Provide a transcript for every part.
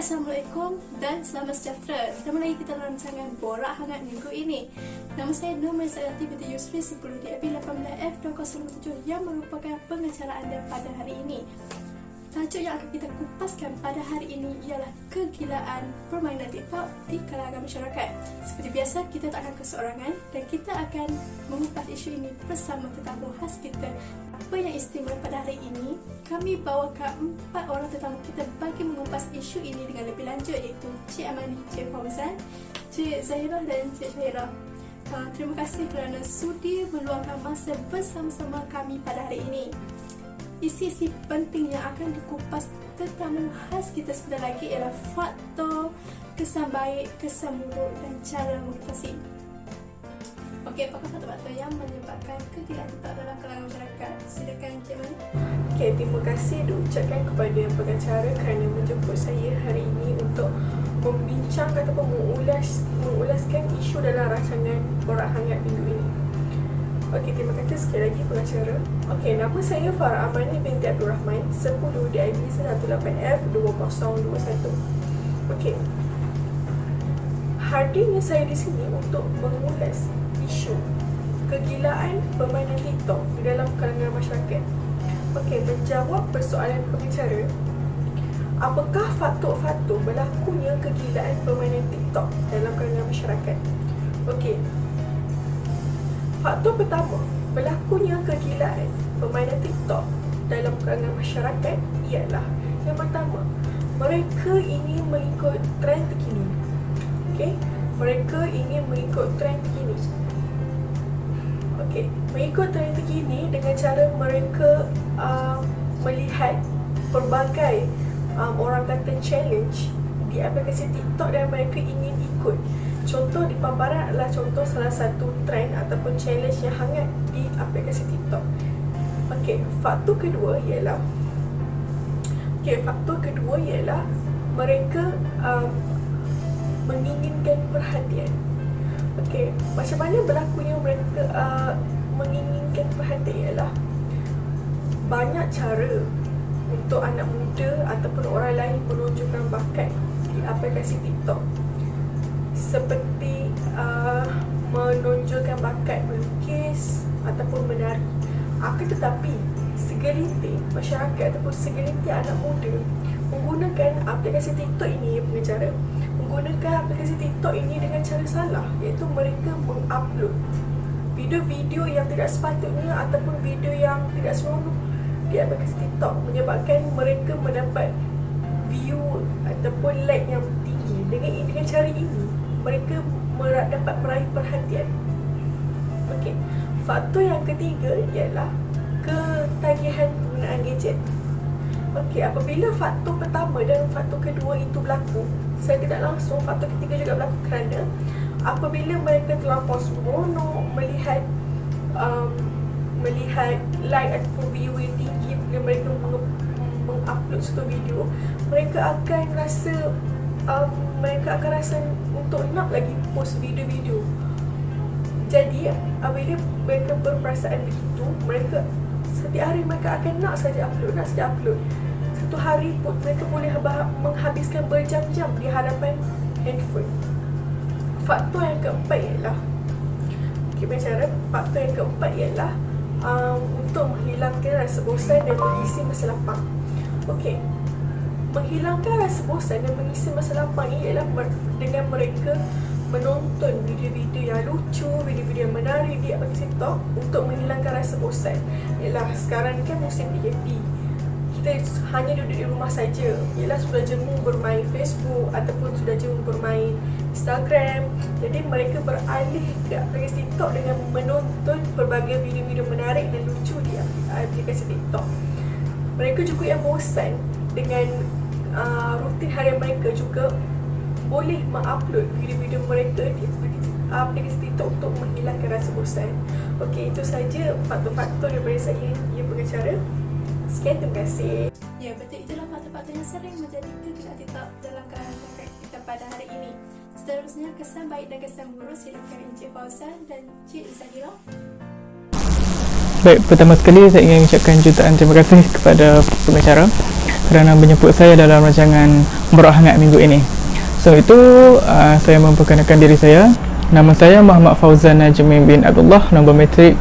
Assalamualaikum dan selamat sejahtera. Ketemu lagi kita dalam rancangan Borak Hangat minggu ini. Nama saya Nur Maisayanti binti Yusri 10 DAP 18F207 yang merupakan pengacara anda pada hari ini. Tajuk yang akan kita kupaskan pada hari ini ialah kegilaan permainan TikTok di kalangan masyarakat. Seperti biasa, kita tak akan keseorangan dan kita akan mengupas isu ini bersama tetamu khas kita. Apa yang istimewa pada hari ini, kami bawakan 4 orang tetamu kita bagi mengupas isu ini dengan lebih lanjut, iaitu Cik Amani, Cik Fauzan, Cik Zahirah dan Cik Syahirah. Terima kasih kerana sudi meluangkan masa bersama-sama kami pada hari ini. Isi-isi penting yang akan dikupas tetamu khas kita sebentar lagi ialah faktor, kesan baik, kesan buruk dan cara motivasi. Okey, apakah faktor-faktor yang menyebabkan kegilaan TikTok dalam kalangan masyarakat? Silakan Cik Mani. Okey, terima kasih diucapkan kepada pengacara kerana menjemput saya hari ini untuk membincang ataupun mengulaskan isu dalam rancangan Borak Hangat minggu ini. Okey, terima kasih sekali lagi pengacara. Okey, nama saya Farah Amani binti Abdul Rahman, 10 DIB 18F2021. Okey, hadirnya saya di sini untuk mengulas isu kegilaan permainan TikTok di dalam kalangan masyarakat. Okey, menjawab persoalan pengacara, apakah faktor-faktor berlakunya kegilaan permainan TikTok dalam kalangan masyarakat? Okey, faktor pertama berlakunya kegilaan permainan TikTok dalam kalangan masyarakat ialah yang pertama, mereka ingin mengikut trend terkini. Okey, mereka ingin mengikut trend terkini. Okey, mengikut trend terkini dengan cara mereka melihat pelbagai orang kata challenge di aplikasi TikTok dan mereka ingin ikut. Contoh di paparan adalah contoh salah satu trend ataupun challenge yang hangat di aplikasi TikTok. Okey, faktor kedua ialah mereka menginginkan perhatian. Okey, macam mana berlakunya mereka menginginkan perhatian ialah banyak cara untuk anak muda ataupun orang lain menunjukkan bakat di aplikasi TikTok. Seperti menunjukkan bakat melukis ataupun menari. Akan tetapi segelintir masyarakat ataupun segelintir anak muda menggunakan aplikasi TikTok ini, pengacara, menggunakan aplikasi TikTok ini dengan cara salah, iaitu mereka mengupload video-video yang tidak sepatutnya ataupun video yang tidak senonoh di aplikasi TikTok, menyebabkan mereka mendapat view ataupun like yang tinggi. Dengan cara ini mereka dapat meraih perhatian. Okey, faktor yang ketiga ialah ketagihan penggunaan gadget. Okey, apabila faktor pertama dan faktor kedua itu berlaku, saya tidak langsung faktor ketiga juga berlaku kerana apabila mereka terlampau seronok melihat like ataupun view yang tinggi bila mereka mengupload satu video, mereka akan rasa untuk nak lagi post video-video. Jadi apabila mereka berperasaan begitu, mereka setiap hari mereka akan nak saja upload. Satu hari pun mereka boleh menghabiskan berjam-jam di hadapan handphone. Faktor yang keempat ialah untuk menghilangkan rasa bosan dan mengisi masa lapang. Okey, menghilangkan rasa bosan dan mengisi masa lapang ini ialah dengan mereka menonton video-video yang lucu, video-video yang menarik di aplikasi TikTok untuk menghilangkan rasa bosan. Ialah sekarang ni kan musim PKP, kita hanya duduk di rumah saja. Ialah sudah jemu bermain Facebook ataupun sudah jemu bermain Instagram. Jadi mereka beralih ke aplikasi TikTok dengan menonton pelbagai video-video menarik dan lucu di aplikasi TikTok. Mereka juga yang bosan dengan rutin harian mereka juga boleh mengupload video-video mereka di aplikasi TikTok untuk menghilangkan rasa bosan. Okey, itu saja faktor-faktor daripada saya, ya pengacara. Sekian, terima kasih. Ya, betul, itulah faktor-faktor yang sering menjadi kegilaan TikTok dalam kalangan masyarakat kita pada hari ini. Seterusnya, kesan baik dan kesan buruk, silakan Encik Fauzan dan Cik Zahirah. Baik, pertama sekali saya ingin mengucapkan jutaan terima kasih kepada pengacara kerana menjemput saya dalam rancangan Borak Hangat minggu ini. So itu saya memperkenalkan diri saya. Nama saya Muhammad Fauzan Najmi bin Abdullah, nombor matrik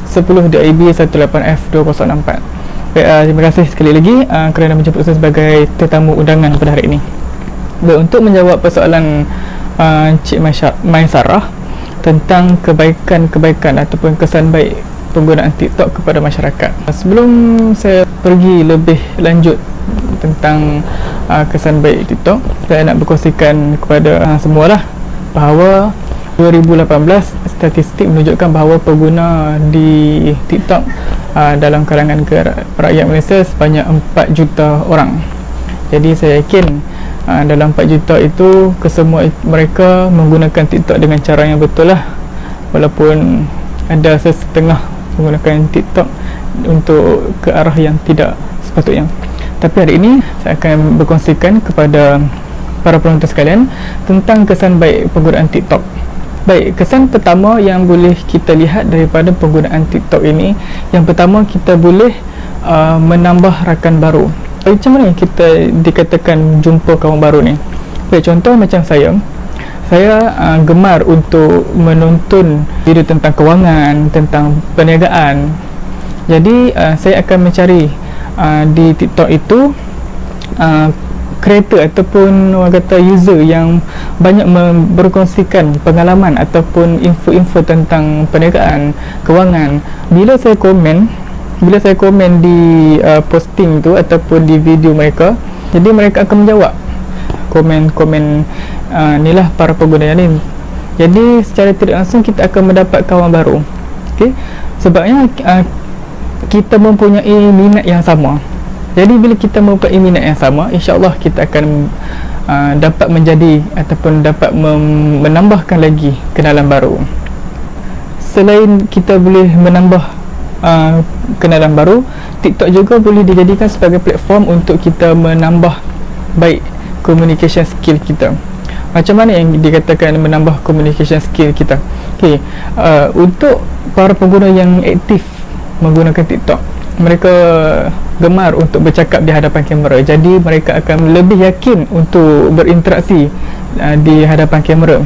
10 DIB 18F2064. Baik, terima kasih sekali lagi kerana menjemput saya sebagai tetamu undangan pada hari ini. Baik, untuk menjawab persoalan Cik Maisarah tentang kebaikan-kebaikan ataupun kesan baik penggunaan TikTok kepada masyarakat. Sebelum saya pergi lebih lanjut tentang kesan baik TikTok, saya nak berkongsikan kepada semualah bahawa 2018 statistik menunjukkan bahawa pengguna di TikTok dalam kalangan rakyat Malaysia sebanyak 4 juta orang. Jadi saya yakin dalam 4 juta itu kesemua mereka menggunakan TikTok dengan cara yang betul lah, walaupun ada setengah menggunakan TikTok untuk ke arah yang tidak sepatutnya. Tapi hari ini saya akan berkongsikan kepada para penonton sekalian tentang kesan baik penggunaan TikTok. Baik, kesan pertama yang boleh kita lihat daripada penggunaan TikTok ini, yang pertama, kita boleh menambah rakan baru. Macam mana kita dikatakan jumpa kawan baru ni? Baik, contoh macam saya gemar untuk menonton video tentang kewangan, tentang perniagaan. Jadi saya akan mencari di TikTok itu kreator ataupun orang kata user yang banyak berkongsikan pengalaman ataupun info-info tentang perniagaan, kewangan. Bila saya komen di posting tu ataupun di video mereka, jadi mereka akan menjawab komen-komen ni lah para pengguna yang lain. Jadi secara tidak langsung kita akan mendapat kawan baru. Okey, sebabnya kita mempunyai minat yang sama. Jadi bila kita mempunyai minat yang sama, insya-Allah kita akan dapat menjadi ataupun dapat menambahkan lagi kenalan baru. Selain kita boleh menambah kenalan baru, TikTok juga boleh dijadikan sebagai platform untuk kita menambah baik communication skill kita. Macam mana yang dikatakan menambah communication skill kita? Okey, untuk para pengguna yang aktif menggunakan TikTok, mereka gemar untuk bercakap di hadapan kamera. Jadi mereka akan lebih yakin untuk berinteraksi di hadapan kamera.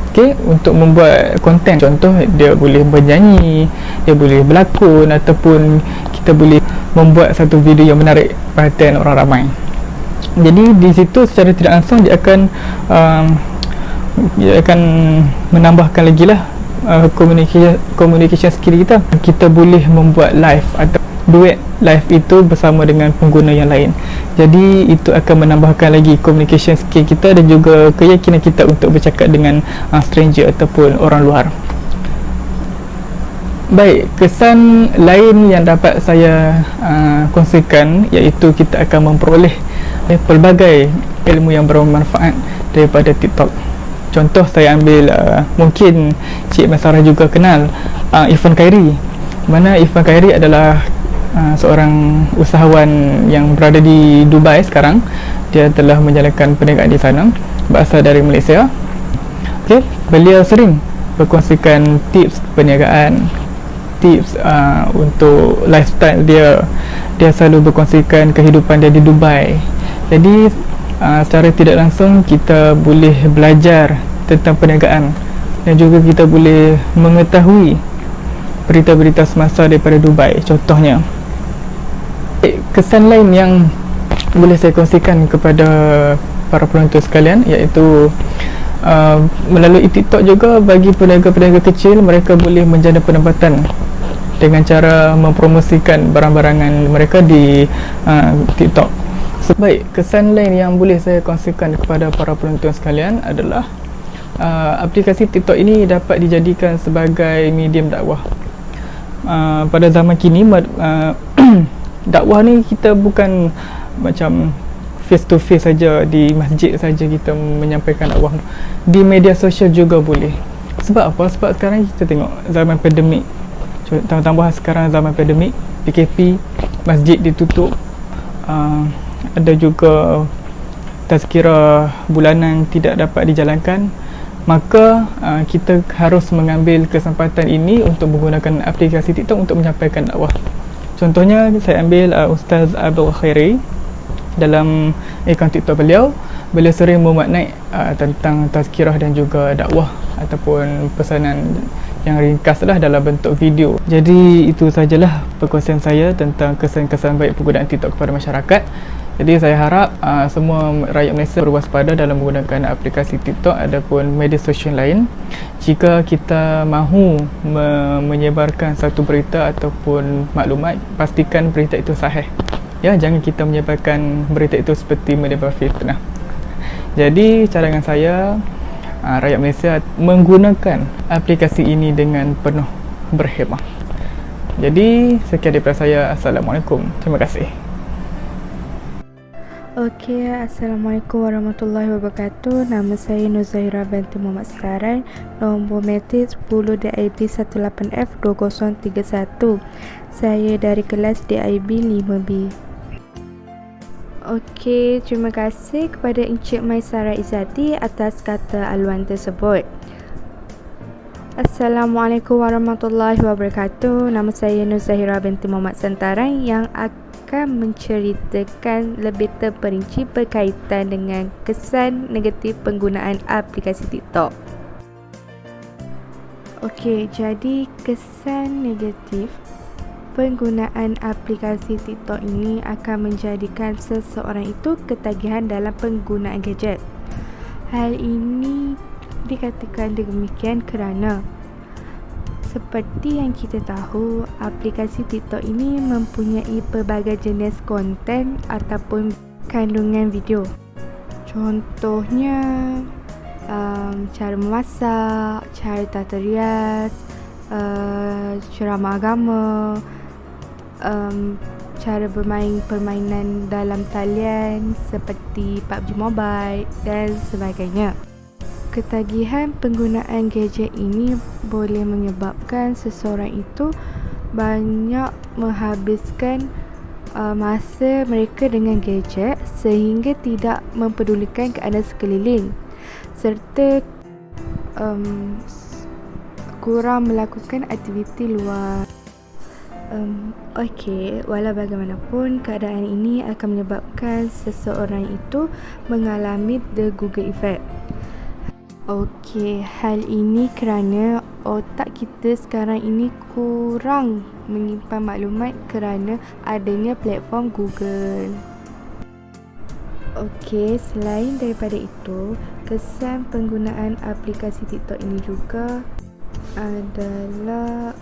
Okey, untuk membuat konten. Contoh, dia boleh bernyanyi, dia boleh berlakon, ataupun kita boleh membuat satu video yang menarik perhatian orang ramai. Jadi di situ secara tidak langsung dia akan menambahkan lagi lah communication skill kita. Kita boleh membuat live atau duet live itu bersama dengan pengguna yang lain. Jadi itu akan menambahkan lagi communication skill kita dan juga keyakinan kita untuk bercakap dengan stranger ataupun orang luar. Baik, kesan lain yang dapat saya kongsikan iaitu kita akan memperoleh pelbagai ilmu yang bermanfaat daripada TikTok. Contoh saya ambil mungkin Cik Maisarah juga kenal Irfan Khairi. Mana Irfan Khairi adalah seorang usahawan yang berada di Dubai sekarang. Dia telah menjalankan perniagaan di sana, berasal dari Malaysia. Okey, beliau sering berkongsikan tips perniagaan, tips untuk lifestyle dia. Dia selalu berkongsikan kehidupan dia di Dubai. Jadi secara tidak langsung kita boleh belajar tentang perniagaan dan juga kita boleh mengetahui berita-berita semasa daripada Dubai contohnya. Kesan lain yang boleh saya kongsikan kepada para penonton sekalian iaitu melalui TikTok juga bagi peniaga-peniaga kecil, mereka boleh menjana pendapatan dengan cara mempromosikan barang-barangan mereka di TikTok. Baik, kesan lain yang boleh saya kongsikan kepada para penonton sekalian adalah aplikasi TikTok ini dapat dijadikan sebagai medium dakwah. Pada zaman kini dakwah ni kita bukan macam face to face saja di masjid saja kita menyampaikan dakwah. Di media sosial juga boleh. Sebab apa? Sebab sekarang kita tengok zaman pandemik. Tambah sekarang zaman pandemik, PKP, masjid ditutup, ada juga tazkirah bulanan tidak dapat dijalankan. Maka kita harus mengambil kesempatan ini untuk menggunakan aplikasi TikTok untuk menyampaikan dakwah. Contohnya saya ambil Ustaz Abdul Khairi. dalam akaun TikTok beliau sering memaknai tentang tazkirah dan juga dakwah ataupun pesanan yang ringkas lah dalam bentuk video. Jadi itu sajalah perkongsian saya tentang kesan-kesan baik penggunaan TikTok kepada masyarakat. Jadi saya harap semua rakyat Malaysia berwaspada dalam menggunakan aplikasi TikTok ataupun media sosial lain. Jika kita mahu menyebarkan satu berita ataupun maklumat, pastikan berita itu sahih. Ya, jangan kita menyebarkan berita itu seperti menyebar fitnah. Jadi cadangan saya, rakyat Malaysia menggunakan aplikasi ini dengan penuh berhemah. Jadi sekian daripada saya. Assalamualaikum. Terima kasih. Okey, Assalamualaikum warahmatullahi wabarakatuh. Nama saya Nur Zahira binti Muhammad Setaran. Nombor metrik 10 DIB 18F2031. Saya dari kelas DIB 5B. Okey, terima kasih kepada Encik Maisara Izzati atas kata aluan tersebut. Assalamualaikum warahmatullahi wabarakatuh. Nama saya Nur Zahira binti Muhammad Sentaran yang akan menceritakan lebih terperinci berkaitan dengan kesan negatif penggunaan aplikasi TikTok. Okey, jadi kesan negatif penggunaan aplikasi TikTok ini akan menjadikan seseorang itu ketagihan dalam penggunaan gadget. Hal ini dikatakan demikian kerana seperti yang kita tahu, aplikasi TikTok ini mempunyai pelbagai jenis konten ataupun kandungan video. Contohnya cara memasak, cara tata rias, ceramah agama, cara bermain permainan dalam talian seperti PUBG Mobile dan sebagainya. Ketagihan penggunaan gadget ini boleh menyebabkan seseorang itu banyak menghabiskan masa mereka dengan gadget sehingga tidak mempedulikan keadaan sekeliling serta kurang melakukan aktiviti luar. Okey, walau bagaimanapun keadaan ini akan menyebabkan seseorang itu mengalami the Google effect. Okey, hal ini kerana otak kita sekarang ini kurang menyimpan maklumat kerana adanya platform Google. Okey, selain daripada itu, kesan penggunaan aplikasi TikTok ini juga adalah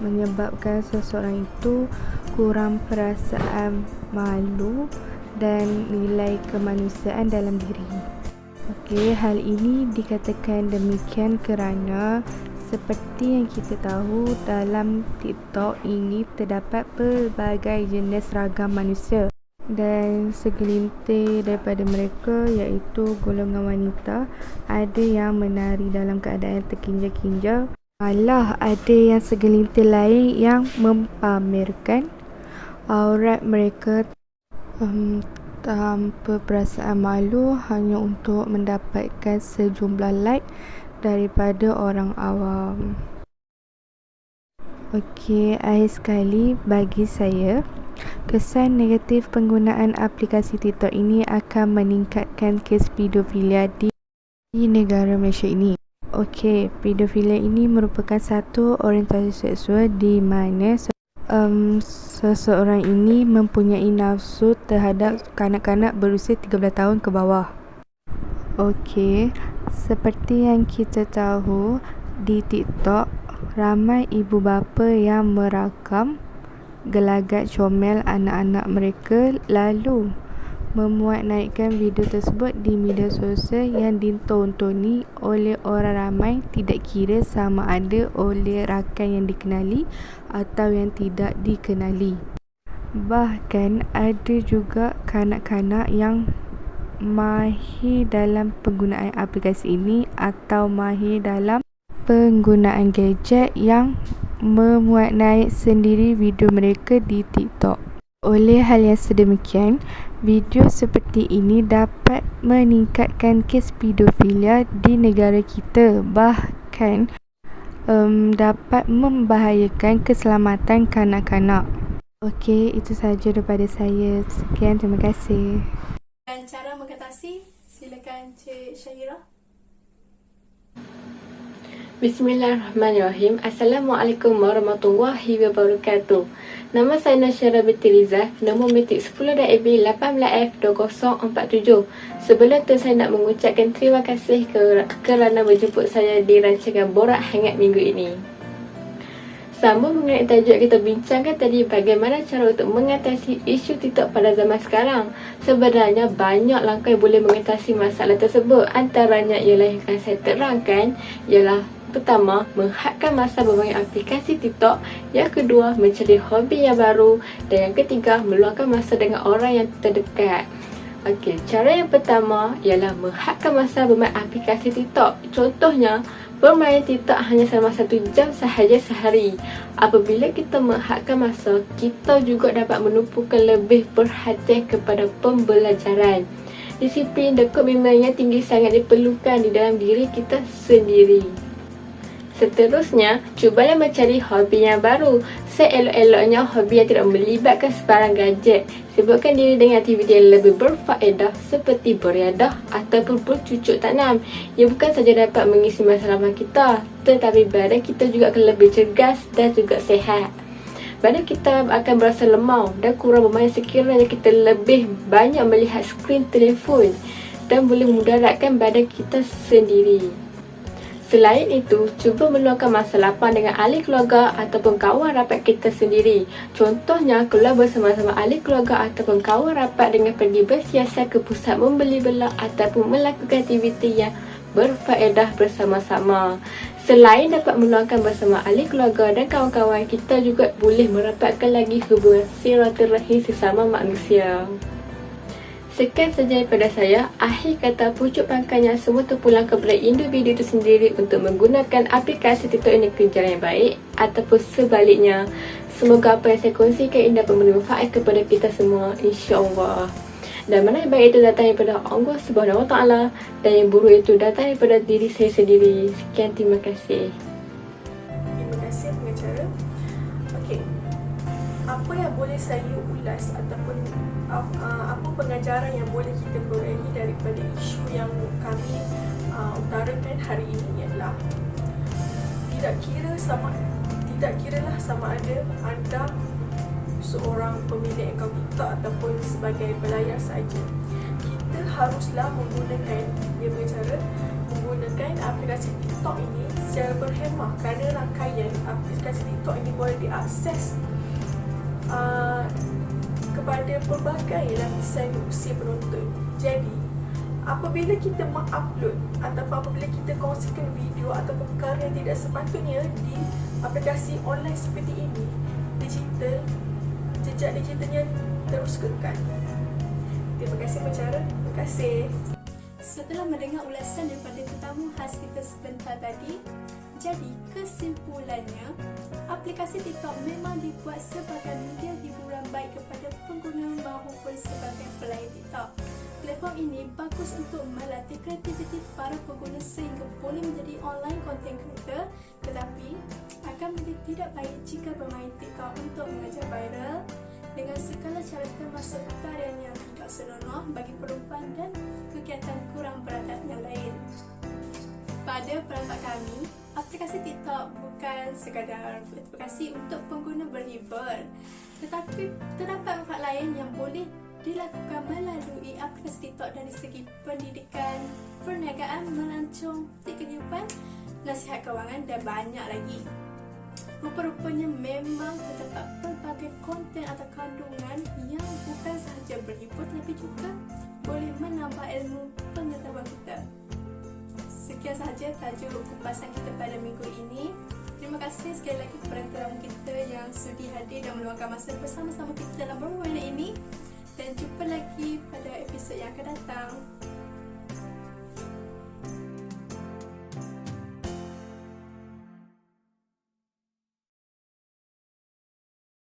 menyebabkan seseorang itu kurang perasaan malu dan nilai kemanusiaan dalam diri. Okey, hal ini dikatakan demikian kerana seperti yang kita tahu, dalam TikTok ini terdapat pelbagai jenis ragam manusia dan segelintir daripada mereka iaitu golongan wanita ada yang menari dalam keadaan terkinja-kinja, malah ada yang segelintir lain yang mempamerkan aurat mereka tanpa perasaan malu hanya untuk mendapatkan sejumlah like daripada orang awam. Okey, akhir sekali bagi saya, kesan negatif penggunaan aplikasi TikTok ini akan meningkatkan kes pedofilia di negara Malaysia ini. Okey, pedofilia ini merupakan satu orientasi seksual di mana seseorang ini mempunyai nafsu terhadap kanak-kanak berusia 13 tahun ke bawah. Okey, seperti yang kita tahu, di TikTok ramai ibu bapa yang merakam gelagat comel anak-anak mereka lalu memuat naikkan video tersebut di media sosial yang ditontoni oleh orang ramai, tidak kira sama ada oleh rakan yang dikenali atau yang tidak dikenali. Bahkan ada juga kanak-kanak yang mahir dalam penggunaan aplikasi ini atau mahir dalam penggunaan gadget yang memuat naik sendiri video mereka di TikTok. Oleh hal yang sedemikian, video seperti ini dapat meningkatkan kes pedofilia di negara kita, bahkan dapat membahayakan keselamatan kanak-kanak. Okey, itu sahaja daripada saya. Sekian, terima kasih. Dan cara mengatasi, silakan Cik Syahira. Bismillahirrahmanirrahim. Assalamualaikum warahmatullahi wabarakatuh. Nama saya Nasyara binti Rizal, nombor metrik 10 DAB 18F2047. Sebelum tu saya nak mengucapkan terima kasih kerana menjemput saya di rancangan Borak Hangat minggu ini. Sambung mengenai tajuk kita bincangkan tadi, bagaimana cara untuk mengatasi isu TikTok pada zaman sekarang. Sebenarnya banyak langkah yang boleh mengatasi masalah tersebut. Antaranya ialah yang akan saya terangkan ialah pertama, menghadkan masa bermain aplikasi TikTok. Yang kedua, mencari hobi yang baru. Dan yang ketiga, meluangkan masa dengan orang yang terdekat. Okey, cara yang pertama ialah menghadkan masa bermain aplikasi TikTok. Contohnya, bermain TikTok hanya selama 1 jam sahaja sehari. Apabila kita menghadkan masa, kita juga dapat menumpukan lebih perhatian kepada pembelajaran. Disiplin dan komitmen yang tinggi sangat diperlukan di dalam diri kita sendiri. Seterusnya, cubalah mencari hobi yang baru. Seelok-eloknya hobi yang tidak melibatkan sebarang gadget. Sibukkan diri dengan aktiviti yang lebih berfaedah seperti beriadah ataupun bercucuk tanam. Ia bukan saja dapat mengisi masa laman kita, tetapi badan kita juga akan lebih cergas dan juga sihat. Badan kita akan berasa lemau dan kurang bermain sekiranya kita lebih banyak melihat skrin telefon dan boleh mudaratkan badan kita sendiri. Selain itu, cuba meluangkan masa lapang dengan ahli keluarga ataupun kawan rapat kita sendiri. Contohnya, keluar bersama-sama ahli keluarga ataupun kawan rapat dengan pergi bersiasat ke pusat membeli belah ataupun melakukan aktiviti yang berfaedah bersama-sama. Selain dapat meluangkan bersama ahli keluarga dan kawan-kawan, kita juga boleh merapatkan lagi hubungan silaturahim sesama manusia. Sekian saja daripada saya. Akhir kata, pucuk pangkalnya semua terpulang kepada individu itu sendiri untuk menggunakan aplikasi TikTok ini ke jalan yang baik ataupun sebaliknya. Semoga apa yang saya kongsikan ini dapat memberi manfaat kepada kita semua, insya-Allah. Dan mana yang baik itu datang daripada Allah Subhanahu Wa Taala dan yang buruk itu datang daripada diri saya sendiri. Sekian, terima kasih. Terima kasih pengacara. Okey, apa yang boleh saya ulas ataupun apa pengajaran yang boleh kita perolehi daripada isu yang kami utarakan hari ini ialah tidak kiralah sama ada anda seorang pemilik akaun TikTok ataupun sebagai pelayar saja, kita haruslah menggunakan aplikasi TikTok ini secara berhemah kerana rangkaian aplikasi TikTok ini boleh diakses kepada pelbagai lapisan usia penonton. Jadi, apabila kita mengupload ataupun apabila kita kongsikan video ataupun perkara yang tidak sepatutnya di aplikasi online seperti ini, jejak digitalnya terus kekal. Terima kasih pengacara. Terima kasih. Setelah mendengar ulasan daripada tetamu khas kita sebentar tadi, jadi kesimpulannya, aplikasi TikTok memang dibuat sebagai media hiburan baik kepada pengguna maupun sebagai pelayar TikTok. Platform ini bagus untuk melatih kreativiti para pengguna sehingga boleh menjadi online content creator, tetapi akan menjadi tidak baik jika bermain TikTok untuk mengajar viral dengan segala cara termasuk tarian yang tidak senonoh bagi perempuan dan kegiatan kurang beradab yang lain. Pada pendapat kami, aplikasi TikTok bukan sekadar aplikasi untuk pengguna berhibur, tetapi terdapat manfaat lain yang boleh dilakukan melalui aplikasi TikTok dari segi pendidikan, perniagaan, melancong kehidupan, nasihat kewangan dan banyak lagi. Rupa-rupanya memang terdapat pelbagai konten atau kandungan yang bukan sahaja berhibur tetapi juga boleh menambah ilmu pengetahuan kita. Sekian sahaja tajuk kupasan kita pada minggu ini. Terima kasih sekali lagi kepada tetamu kita yang sudi hadir dan meluangkan masa bersama-sama kita dalam berbual ini. Dan jumpa lagi pada episod yang akan datang.